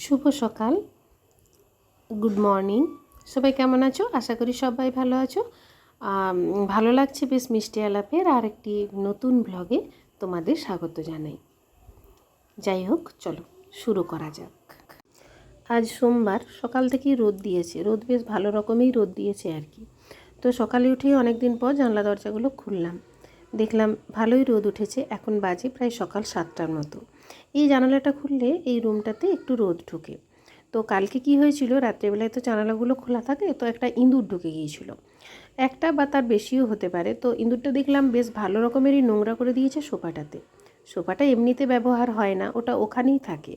শুভ সকাল, good morning. সবাই কেমন আছো? আশা করি সবাই ভালো আছো। ভালো লাগছে বেশ মিষ্টি আলাপের আর একটি নতুন ব্লগে তোমাদের স্বাগত জানাই। যাই হোক, চলো শুরু করা যাক। আজ সোমবার, সকাল থেকেই রোদ দিয়েছে, রোদ বেশ ভালো রকমই রোদ দিয়েছে আর কি। তো সকালে উঠেই অনেক দিন পর জানলা দরজাগুলো খুললাম, দেখলাম ভালোই রোদ উঠেছে। এখন বাজে প্রায় সকাল 7টার মতো। এই জানালাটা খুললে এই রুমটাতে একটু রোদ ঢোকে। তো কালকে কি হয়েছিল, রাত্রেবেলায় তো জানালাগুলো খোলা থাকে, তো একটা ইঁদুর ঢুকে গিয়েছিল। একটা বা তার বেশিও হতে পারে। তো ইঁদুরটা দেখলাম বেশ ভালো রকমেরই নোংরা করে দিয়েছে সোফাটাতে। সোফাটা এমনিতে ব্যবহার হয় না, ওটা ওখানেই থাকে।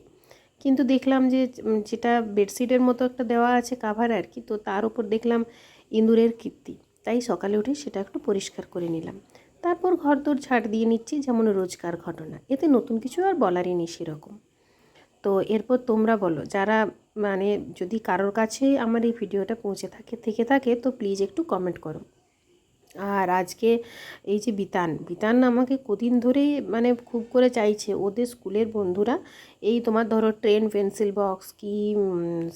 কিন্তু দেখলাম যে যেটা বেডশিটের মতো একটা দেওয়া আছে কাভার আর কি, তো তার উপর দেখলাম ইঁদুরের কীর্তি। তাই সকালে উঠে সেটা একটু পরিষ্কার করে নিলাম। তারপর ঘরদোর ঝাড় দিয়ে নিচ্ছি, যেমন রোজকার ঘটনা। এতে নতুন কিছু আর বলারই নেই সেরকম। তো এরপর তোমরা বলো, যারা মানে যদি কারোর কাছে আমার এই ভিডিওটা পৌঁছে থেকে থাকে তো প্লিজ একটু কমেন্ট করো। আর আজকে এই যে বিতান আমাকে কদিন ধরেই মানে খুব করে চাইছে, ওদের স্কুলের বন্ধুরা এই তোমার ধরো ট্রেন পেন্সিল বক্স কি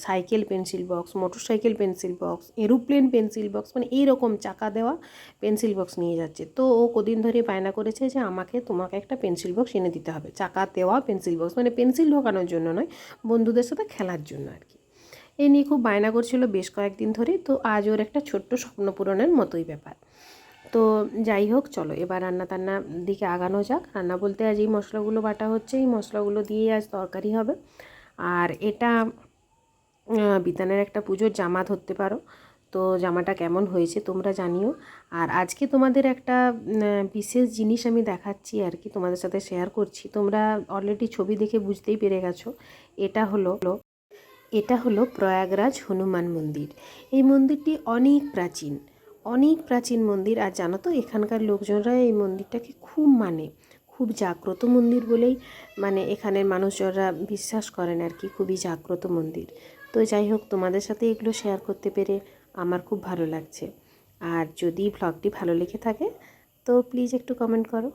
cycle pencil box, motor cycle pencil box, aeroplane pencil box, মানে এইরকম চাকা দেওয়া পেন্সিল বক্স নিয়ে যাচ্ছে। তো ও কদিন ধরে বায়না করেছে যে তোমাকে একটা পেন্সিল বক্স এনে দিতে হবে, চাকা দেওয়া পেন্সিল বক্স, মানে পেন্সিল ঢোকানোর জন্য নয়, বন্ধুদের সাথে খেলার জন্য আর কি। এই নিয়ে খুব বায়না করছিল বেশ কয়েকদিন ধরে। তো আজ ওর একটা ছোট্ট স্বপ্ন পূরণের মতোই ব্যাপার। তো যাই হোক, চলো এবার রান্না টান্নার দিকে আগানো যাক। রান্না বলতে আজ এই মশলাগুলো বাটা হচ্ছে, এই মশলাগুলো দিয়েই আজ তরকারি হবে। আর এটা বিতানের একটা পুজোর জামা ধরতে পারো। তো জামাটা কেমন হয়েছে তোমরা জানিও। আর আজকে তোমাদের একটা বিশেষ জিনিস আমি দেখাচ্ছি আর কি, তোমাদের সাথে শেয়ার করছি। তোমরা অলরেডি ছবি দেখে বুঝতেই পেরে গেছো। এটা হলো প্রয়াগরাজ হনুমান মন্দির। এই মন্দিরটি অনেক প্রাচীন, অনেক প্রাচীন মন্দির। আর জানো তো, এখানকার লোকজনরা এই মন্দিরটাকে খুব মানে, খুব জাগ্রত মন্দির বলেই মানে এখানের মানুষজনরা বিশ্বাস করেন আর কি, খুবই জাগ্রত মন্দির। তো যাই হোক, তোমাদের সাথে এগুলো শেয়ার করতে পেরে আমার খুব ভালো লাগছে। আর যদি ব্লগটি ভালো লেগে থাকে তো প্লিজ একটু কমেন্ট করো।